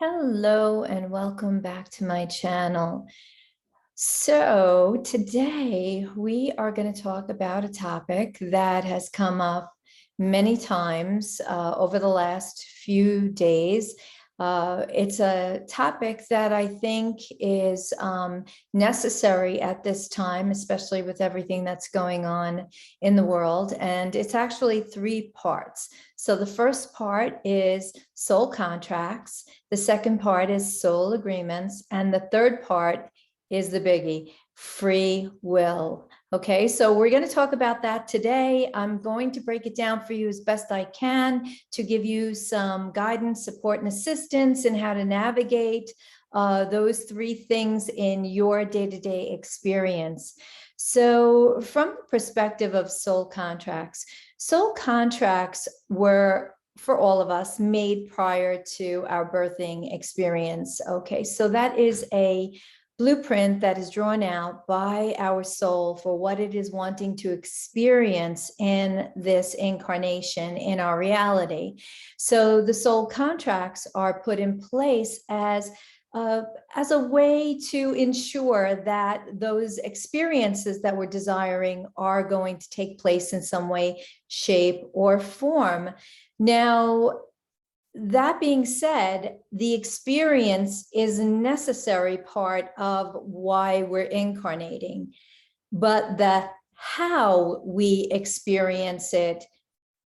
Hello and welcome back to my channel. So today we are going to talk about a topic that has come up many times over the last few days. It's a topic that I think is necessary at this time, especially with everything that's going on in the world. And it's actually three parts. So the first part is soul contracts. The second part is soul agreements. And the third part is the biggie, free will. Okay, so we're going to talk about that today. I'm going to break it down for you as best I can to give you some guidance, support, and assistance in how to navigate those three things in your day-to-day experience. So from the perspective of soul contracts were, for all of us, made prior to our birthing experience. Okay, so that is a blueprint that is drawn out by our soul for what it is wanting to experience in this incarnation, in our reality. So the soul contracts are put in place as a way to ensure that those experiences that we're desiring are going to take place in some way, shape, or form. Now, that being said, the experience is a necessary part of why we're incarnating, but the how we experience it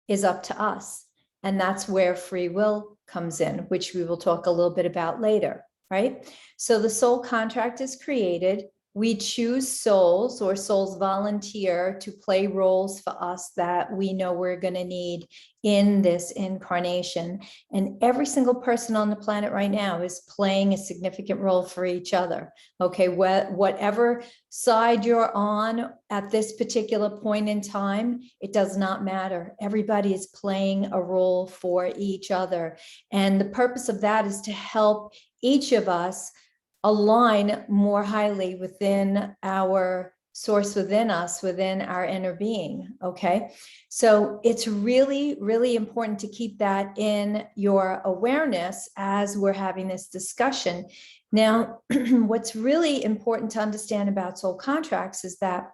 is up to us. And that's where free will comes in, which we will talk a little bit about later, right? So the soul contract is created. We choose souls, or souls volunteer to play roles for us that we know we're going to need in this incarnation. And every single person on the planet right now is playing a significant role for each other. Okay, whatever side you're on at this particular point in time, it does not matter. Everybody is playing a role for each other. And the purpose of that is to help each of us align more highly within our source within us, within our inner being. Okay, so it's really, really important to keep that in your awareness as we're having this discussion. Now, what's really important to understand about soul contracts is that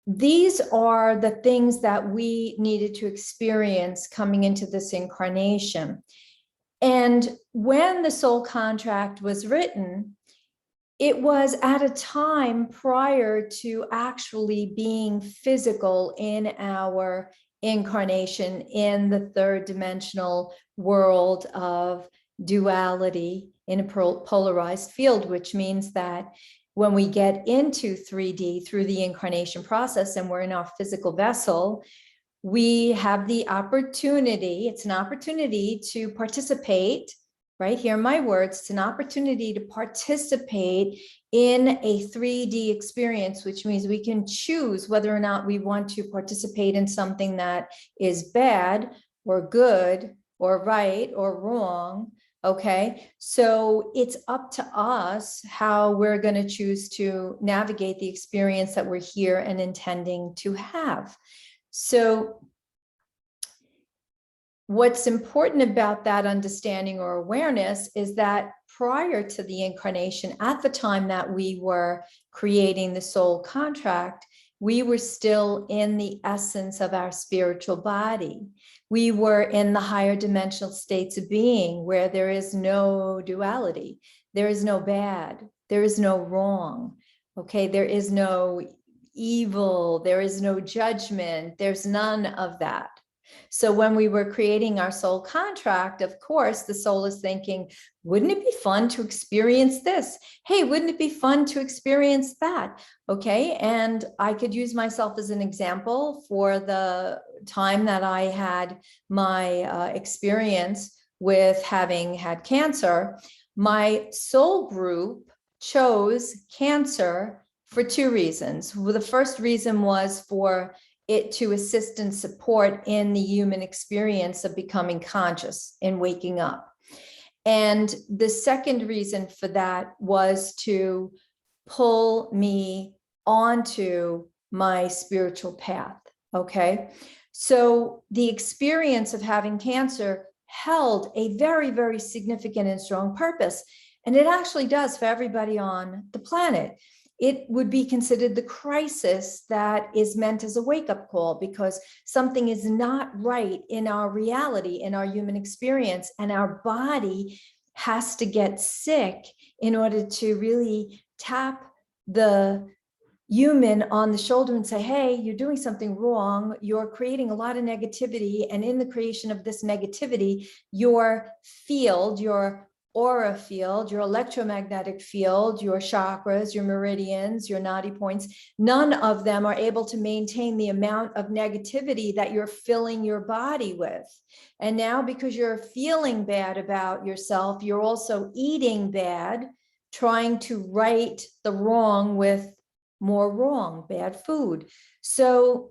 these are the things that we needed to experience coming into this incarnation. And when the soul contract was written, it was at a time prior to actually being physical in our incarnation in the third dimensional world of duality in a polarized field, which means that when we get into 3D through the incarnation process and we're in our physical vessel, we have the opportunity, it's an opportunity to participate, right? Hear my words, it's an opportunity to participate in a 3D experience, which means we can choose whether or not we want to participate in something that is bad or good or right or wrong. Okay, so it's up to us how we're going to choose to navigate the experience that we're here and intending to have. So what's important about that understanding or awareness is that prior to the incarnation, at the time that we were creating the soul contract, we were still in the essence of our spiritual body. We were in the higher dimensional states of being where there is no duality. There is no bad. There is no wrong. Okay, there is no evil, there is no judgment, there's none of that. So when we were creating our soul contract, of course, the soul is thinking, wouldn't it be fun to experience this? Hey, wouldn't it be fun to experience that? Okay, and I could use myself as an example for the time that I had my experience with having had cancer. My soul group chose cancer for two reasons. Well, the first reason was for it to assist and support in the human experience of becoming conscious and waking up. And the second reason for that was to pull me onto my spiritual path. Okay, so the experience of having cancer held a very, very significant and strong purpose. And it actually does for everybody on the planet. It would be considered the crisis that is meant as a wake-up call, because something is not right in our reality, in our human experience, and our body has to get sick in order to really tap the human on the shoulder and say, hey, you're doing something wrong. You're creating a lot of negativity. And in the creation of this negativity, your field, your aura field, your electromagnetic field, your chakras, your meridians, your nadi points, none of them are able to maintain the amount of negativity that you're filling your body with. And now, because you're feeling bad about yourself, you're also eating bad, trying to right the wrong with more wrong, bad food. So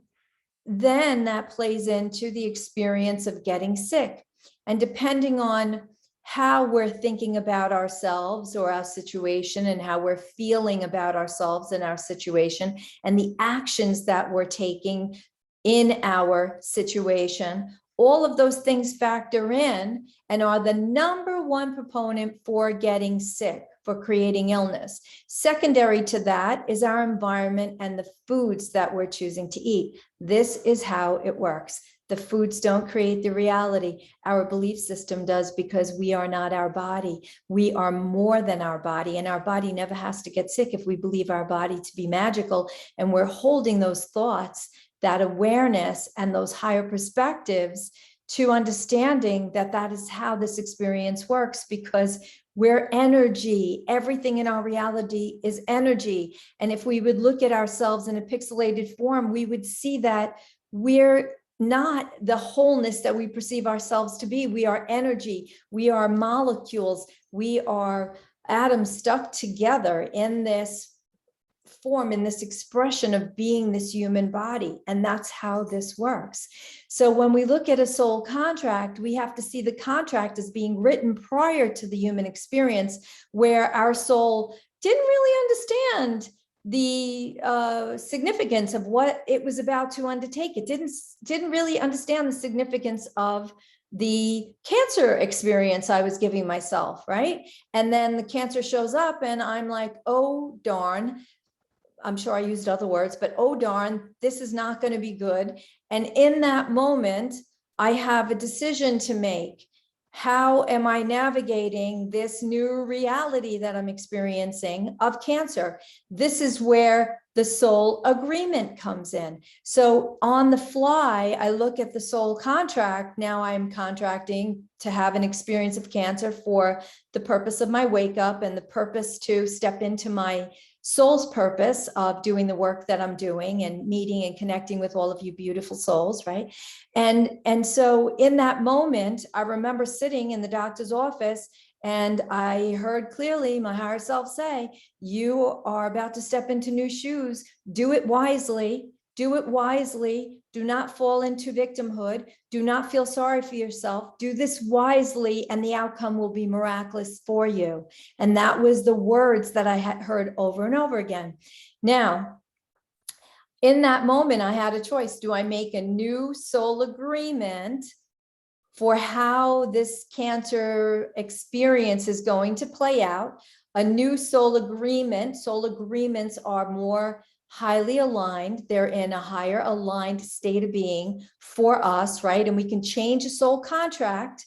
then that plays into the experience of getting sick. And depending on how we're thinking about ourselves or our situation, and how we're feeling about ourselves and our situation, and the actions that we're taking in our situation, all of those things factor in and are the number one proponent for getting sick, for creating illness. Secondary to that is our environment and the foods that we're choosing to eat. This is how it works. The foods don't create the reality. Our belief system does, because we are not our body. We are more than our body, and our body never has to get sick if we believe our body to be magical. And we're holding those thoughts, that awareness, and those higher perspectives to understanding that that is how this experience works, because we're energy. Everything in our reality is energy. And if we would look at ourselves in a pixelated form, we would see that we're not the wholeness that we perceive ourselves to be. We are energy. We are molecules. We are atoms stuck together in this form, in this expression of being this human body. And that's how this works. So when we look at a soul contract, we have to see the contract as being written prior to the human experience, where our soul didn't really understand the significance of what it was about to undertake. It didn't really understand the significance of the cancer experience I was giving myself, right? And then the cancer shows up and I'm like, oh, darn. I'm sure I used other words, but oh darn, this is not going to be good. And in that moment, I have a decision to make. How am I navigating this new reality that I'm experiencing of cancer? This is where the soul agreement comes in. So on the fly, I look at the soul contract. Now I'm contracting to have an experience of cancer for the purpose of my wake up and the purpose to step into my soul's purpose of doing the work that I'm doing and meeting and connecting with all of you beautiful souls, right? And so in that moment, I remember sitting in the doctor's office and I heard clearly my higher self say, you are about to step into new shoes. Do it wisely. Do it wisely. Do not fall into victimhood. Do not feel sorry for yourself. Do this wisely, and the outcome will be miraculous for you. And that was the words that I had heard over and over again. Now, in that moment, I had a choice. Do I make a new soul agreement for how this cancer experience is going to play out? A new soul agreement. Soul agreements are more highly aligned. They're in a higher aligned state of being for us, right? And we can change a soul contract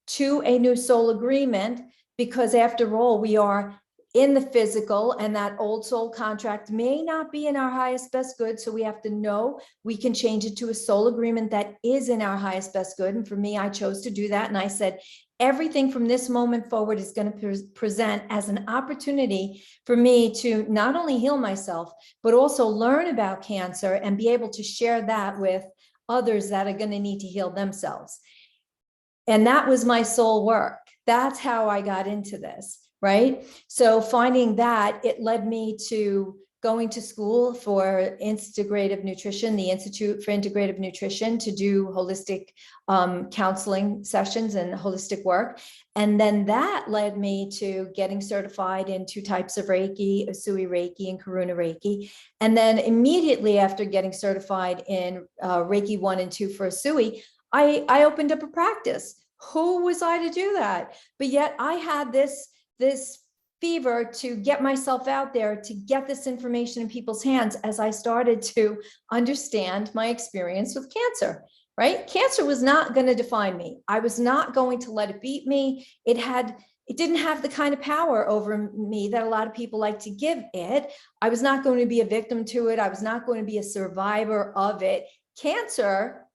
to a new soul agreement, because after all, we are in the physical, and that old soul contract may not be in our highest best good. So we have to know we can change it to a soul agreement that is in our highest best good. And for me, I chose to do that. And I said, everything from this moment forward is going to present as an opportunity for me to not only heal myself, but also learn about cancer and be able to share that with others that are going to need to heal themselves. And that was my soul work. That's how I got into this, right? So finding that, it led me to going to school for integrative nutrition, the Institute for Integrative Nutrition, to do holistic counseling sessions and holistic work. And then that led me to getting certified in 2 types of Reiki, Usui Reiki and Karuna Reiki. And then immediately after getting certified in Reiki 1 and 2 for Usui, I opened up a practice, Who was I to do that? But yet I had this fever to get myself out there, to get this information in people's hands as I started to understand my experience with cancer, right? Cancer was not going to define me. I was not going to let it beat me. It didn't have the kind of power over me that a lot of people like to give it. I was not going to be a victim to it. I was not going to be a survivor of it. Cancer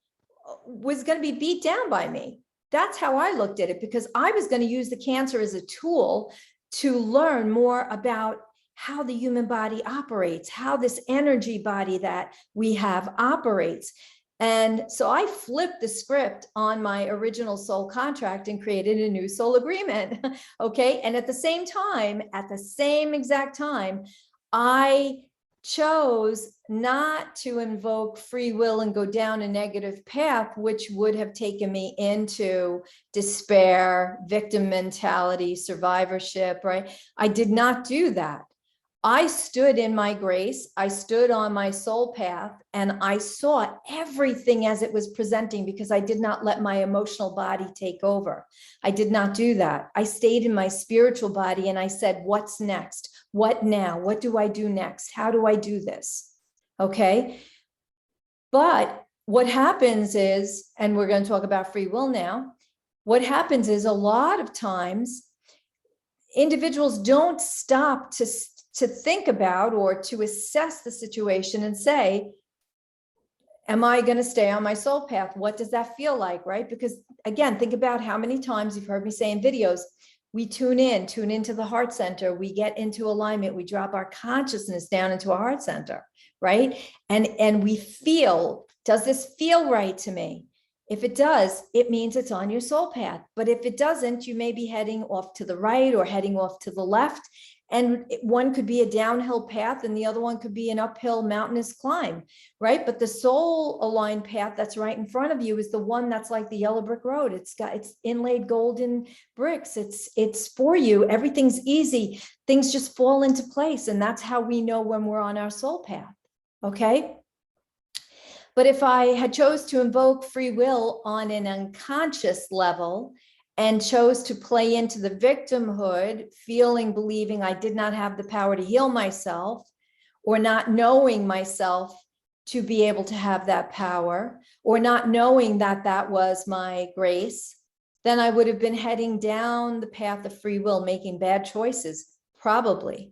was going to be beat down by me. That's how I looked at it, because I was going to use the cancer as a tool to learn more about how the human body operates, how this energy body that we have operates. And so I flipped the script on my original soul contract and created a new soul agreement. Okay. And at the same time, at the same exact time, I chose not to invoke free will and go down a negative path, which would have taken me into despair, victim mentality, survivorship, right? I did not do that. I stood in my grace, I stood on my soul path, and I saw everything as it was presenting, because I did not let my emotional body take over. I did not do that. I stayed in my spiritual body and I said, what's next? What now? What do I do next? How do I do this? Okay. But what happens is, and we're going to talk about free will now, what happens is a lot of times individuals don't stop to think about or to assess the situation and say, am I going to stay on my soul path? What does that feel like, right? Because again, think about how many times you've heard me say in videos, we tune into the heart center, we get into alignment, we drop our consciousness down into a heart center, right? And we feel, does this feel right to me? If it does, it means it's on your soul path. But if it doesn't, you may be heading off to the right or heading off to the left. And one could be a downhill path and the other one could be an uphill mountainous climb, right? But the soul aligned path that's right in front of you is the one that's like the yellow brick road. It's inlaid golden bricks. It's for you. Everything's easy. Things just fall into place. And that's how we know when we're on our soul path. Okay. But if I had chose to invoke free will on an unconscious level and chose to play into the victimhood, feeling, believing I did not have the power to heal myself, or not knowing myself to be able to have that power, or not knowing that that was my grace, then I would have been heading down the path of free will, making bad choices, probably.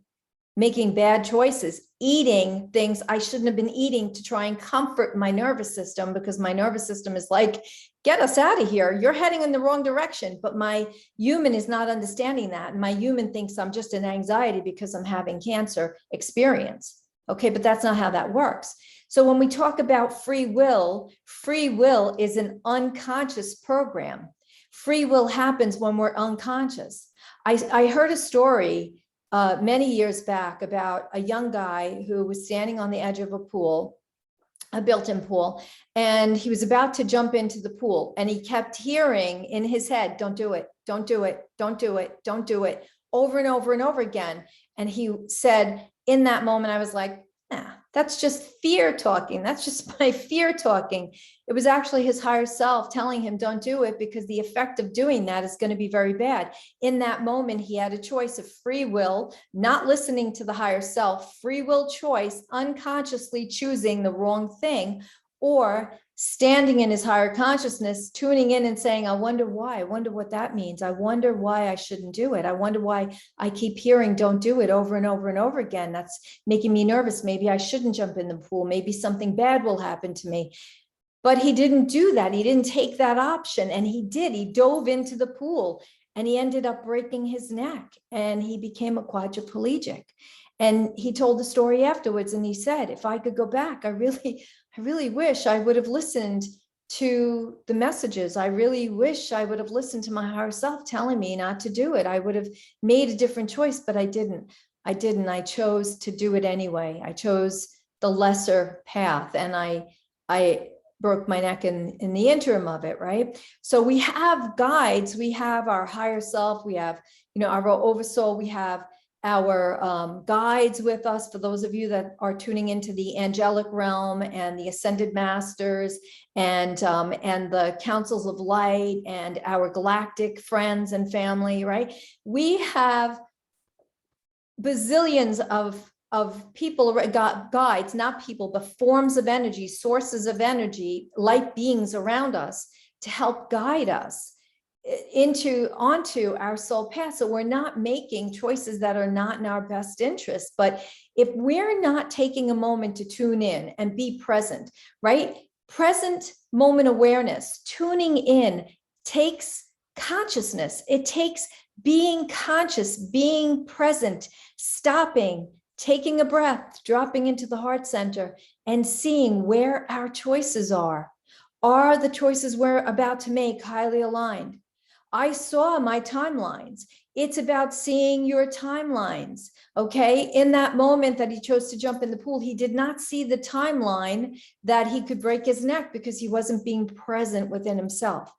Making bad choices, eating things I shouldn't have been eating to try and comfort my nervous system, because my nervous system is like, get us out of here. You're heading in the wrong direction. But my human is not understanding that. And my human thinks I'm just in anxiety because I'm having cancer experience. Okay, but that's not how that works. So when we talk about free will is an unconscious program. Free will happens when we're unconscious. I heard a story many years back about a young guy who was standing on the edge of a pool, a built-in pool, and he was about to jump into the pool, and he kept hearing in his head, don't do it, don't do it, don't do it, don't do it, over and over and over again. And he said, in that moment, I was like, nah, that's just fear talking. That's just my fear talking. It was actually his higher self telling him, don't do it, because the effect of doing that is going to be very bad. In that moment, he had a choice of free will, not listening to the higher self, free will choice, unconsciously choosing the wrong thing, or standing in his higher consciousness, tuning in and saying, I wonder why, I wonder what that means. I wonder why I shouldn't do it. I wonder why I keep hearing, don't do it, over and over and over again. That's making me nervous. Maybe I shouldn't jump in the pool. Maybe something bad will happen to me. But he didn't do that. He didn't take that option. And he did. He dove into the pool and he ended up breaking his neck and he became a quadriplegic. And he told the story afterwards and he said, if I could go back, I really wish I would have listened to the messages. I really wish I would have listened to my higher self telling me not to do it. I would have made a different choice, but I didn't. I chose to do it anyway. I chose the lesser path and I broke my neck in the interim of it, right? So we have guides, we have our higher self, we have, our oversoul, we have guides with us. For those of you that are tuning into the angelic realm and the ascended masters and the councils of light and our galactic friends and family, right? We have bazillions of people, guides, not people, but forms of energy, sources of energy, light beings around us to help guide us onto our soul path. So we're not making choices that are not in our best interest. But if we're not taking a moment to tune in and be present, right? Present moment awareness, tuning in takes consciousness. It takes being conscious, being present, stopping, taking a breath, dropping into the heart center and seeing where our choices are. Are the choices we're about to make highly aligned? I saw my timelines. It's about seeing your timelines. Okay. In that moment that he chose to jump in the pool, he did not see the timeline that he could break his neck because he wasn't being present within himself.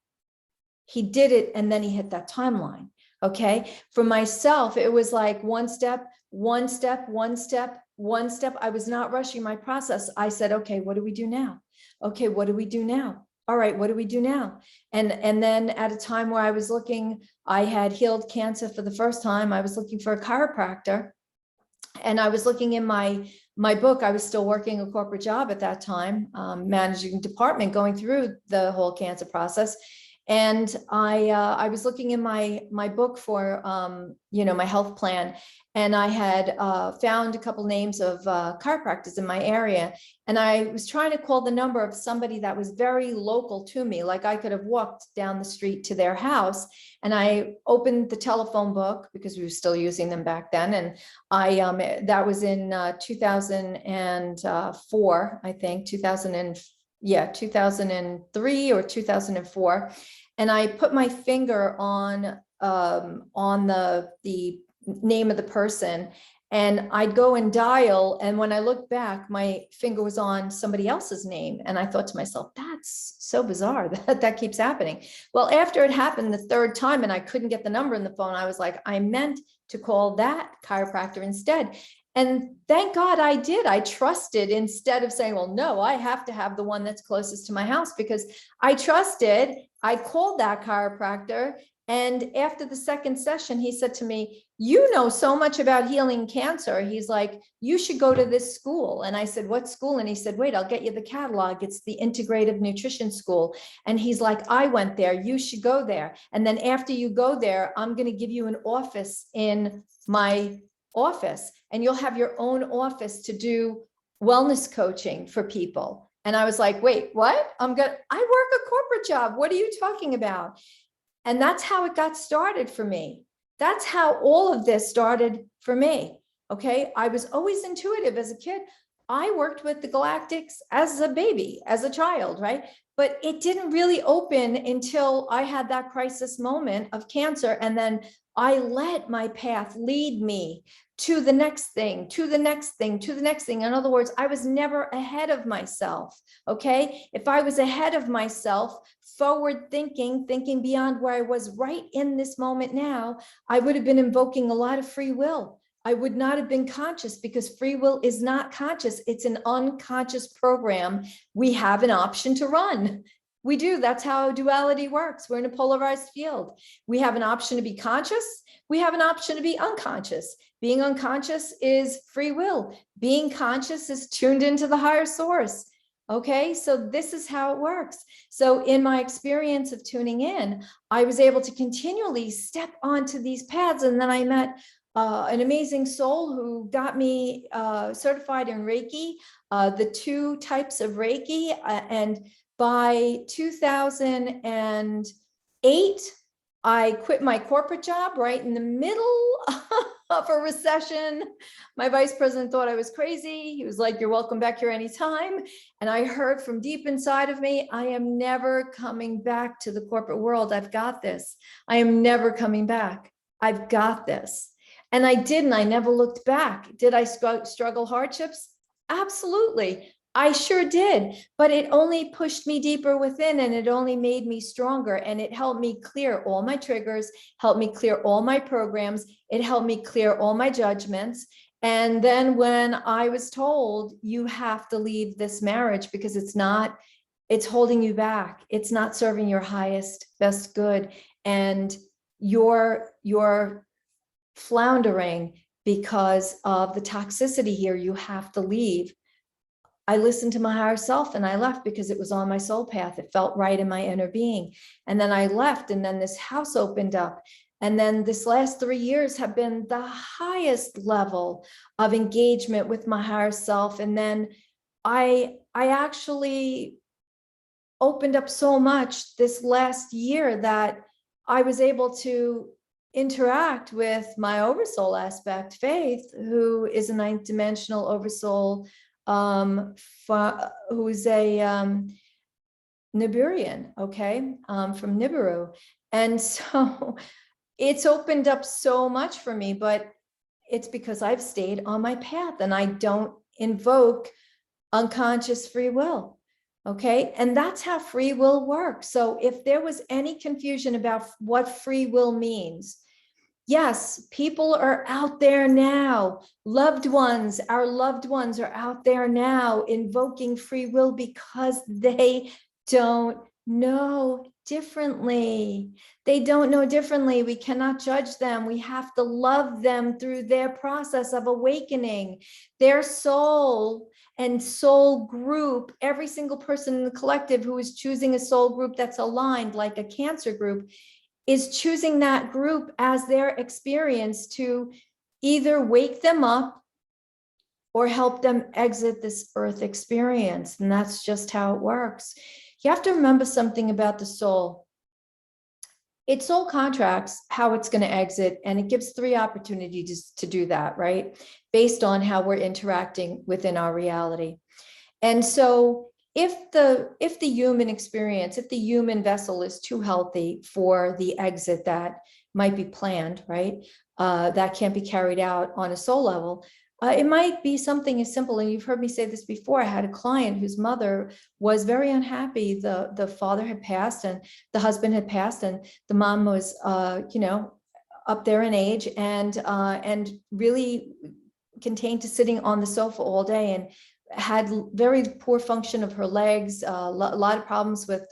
He did it and then he hit that timeline. Okay. For myself, it was like one step, one step, one step, one step. I was not rushing my process. I said, okay, what do we do now? Okay, what do we do now? All right, what do we do now? And then at a time where I was looking, I had healed cancer for the first time. I was looking for a chiropractor. And I was looking in my book. I was still working a corporate job at that time, managing department, going through the whole cancer process. And I was looking in my book for my health plan, and I had found a couple names of chiropractors in my area, and I was trying to call the number of somebody that was very local to me, like I could have walked down the street to their house. And I opened the telephone book because we were still using them back then, and that was in 2004, I think 2003 or 2004. And I put my finger on the name of the person, and I'd go and dial. And when I looked back, my finger was on somebody else's name. And I thought to myself, that's so bizarre that keeps happening. Well, after it happened the third time and I couldn't get the number in the phone, I was like, I meant to call that chiropractor instead. And thank God I did. I trusted, instead of saying, well, no, I have to have the one that's closest to my house, because I trusted. I called that chiropractor. And after the second session, he said to me, you know so much about healing cancer. He's like, you should go to this school. And I said, what school? And he said, wait, I'll get you the catalog. It's the Integrative Nutrition School. And he's like, I went there. You should go there. And then after you go there, I'm going to give you an office in my office, and you'll have your own office to do wellness coaching for people. And I was like, wait, what? I work a corporate job. What are you talking about? And that's how it got started for me. That's how all of this started for me. Okay. I was always intuitive as a kid. I worked with the galactics as a baby, as a child, right? But it didn't really open until I had that crisis moment of cancer. And then I let my path lead me to the next thing, to the next thing, to the next thing. In other words, I was never ahead of myself. Okay. If I was ahead of myself, forward thinking beyond where I was right in this moment now, I would have been invoking a lot of free will. I would not have been conscious, because free will is not conscious. It's an unconscious program. We have an option to run. We do. That's how duality works. We're in a polarized field. We have an option to be conscious. We have an option to be unconscious. Being unconscious is free will. Being conscious is tuned into the higher source. Okay, so this is how it works. So in my experience of tuning in, I was able to continually step onto these paths. And then I met an amazing soul who got me certified in Reiki, the 2 types of Reiki. And by 2008, I quit my corporate job right in the middle of a recession. My vice president thought I was crazy. He was like, you're welcome back here anytime. And I heard from deep inside of me, I am never coming back to the corporate world. I've got this. I am never coming back. I've got this. And I didn't. I never looked back. Did I struggle hardships? Absolutely. I sure did, but it only pushed me deeper within, and it only made me stronger, and it helped me clear all my triggers, helped me clear all my programs. It helped me clear all my judgments. And then when I was told, you have to leave this marriage because it's holding you back. It's not serving your highest, best good. And you're floundering because of the toxicity here. You have to leave. I listened to my higher self and I left because it was on my soul path. It felt right in my inner being. And then I left, and then this house opened up. And then this last 3 years have been the highest level of engagement with my higher self. And then I actually opened up so much this last year that I was able to interact with my oversoul aspect, Faith, who is a ninth dimensional oversoul, who's a Niburian, okay, from Nibiru. And so it's opened up so much for me, but it's because I've stayed on my path and I don't invoke unconscious free will. Okay. And that's how free will works. So if there was any confusion about what free will means, yes, people are out there now. Loved ones, our loved ones are out there now invoking free will because they don't know differently. They don't know differently. We cannot judge them. We have to love them through their process of awakening. Their soul and soul group, every single person in the collective who is choosing a soul group that's aligned, like a cancer group, is choosing that group as their experience to either wake them up or help them exit this earth experience. And that's just how it works. You have to remember something about the soul. It soul contracts how it's going to exit, and it gives 3 opportunities to do that, right? Based on how we're interacting within our reality. And so if the human experience, if the human vessel is too healthy for the exit that might be planned, right? That can't be carried out on a soul level. It might be something as simple, and you've heard me say this before. I had a client whose mother was very unhappy. The father had passed and the husband had passed, and the mom was, up there in age and really contained to sitting on the sofa all day, and had very poor function of her legs, a lot of problems with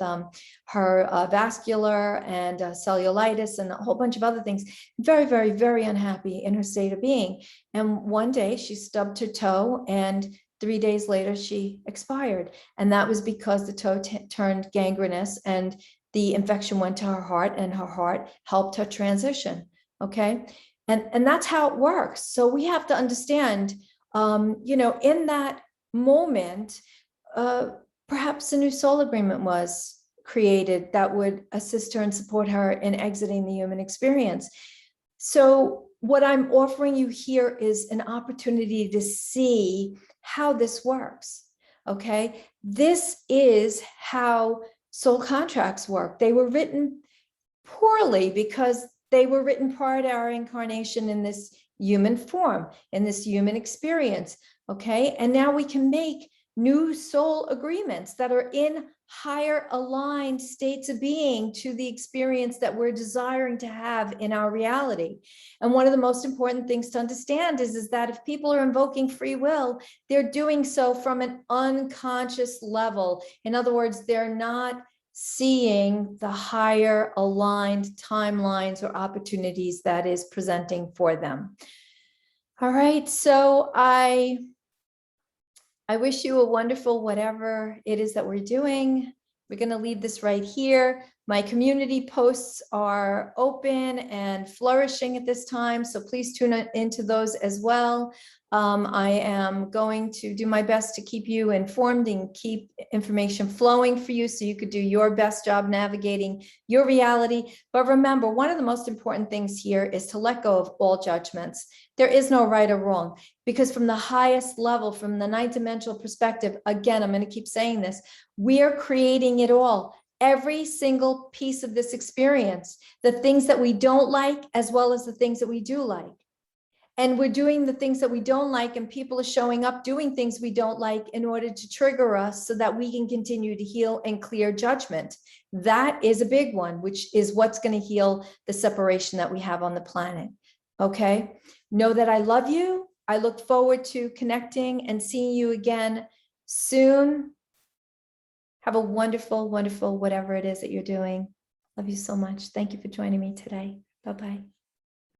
her vascular and cellulitis and a whole bunch of other things. Very, very, very unhappy in her state of being. And one day she stubbed her toe, and 3 days later she expired. And that was because the toe turned gangrenous and the infection went to her heart, and her heart helped her transition. Okay. And that's how it works. So we have to understand, in that moment, perhaps a new soul agreement was created that would assist her and support her in exiting the human experience. So what I'm offering you here is an opportunity to see how this works. Okay, this is how soul contracts work. They were written poorly because they were written prior to our incarnation in this human form, in this human experience. Okay, and now we can make new soul agreements that are in higher aligned states of being to the experience that we're desiring to have in our reality. And one of the most important things to understand is that if people are invoking free will, they're doing so from an unconscious level. In other words, they're not seeing the higher aligned timelines or opportunities that is presenting for them. All right, so I wish you a wonderful whatever it is that we're doing. We're going to leave this right here. My community posts are open and flourishing at this time, so please tune into those as well. I am going to do my best to keep you informed and keep information flowing for you so you could do your best job navigating your reality. But remember, one of the most important things here is to let go of all judgments. There is no right or wrong, because from the highest level, from the ninth dimensional perspective, again, I'm going to keep saying this, we are creating it all. Every single piece of this experience, the things that we don't like, as well as the things that we do like. And we're doing the things that we don't like, and people are showing up doing things we don't like in order to trigger us so that we can continue to heal and clear judgment. That is a big one, which is what's going to heal the separation that we have on the planet. Okay. Know that I love you. I look forward to connecting and seeing you again soon. Have a wonderful, wonderful, whatever it is that you're doing. Love you so much. Thank you for joining me today. Bye-bye.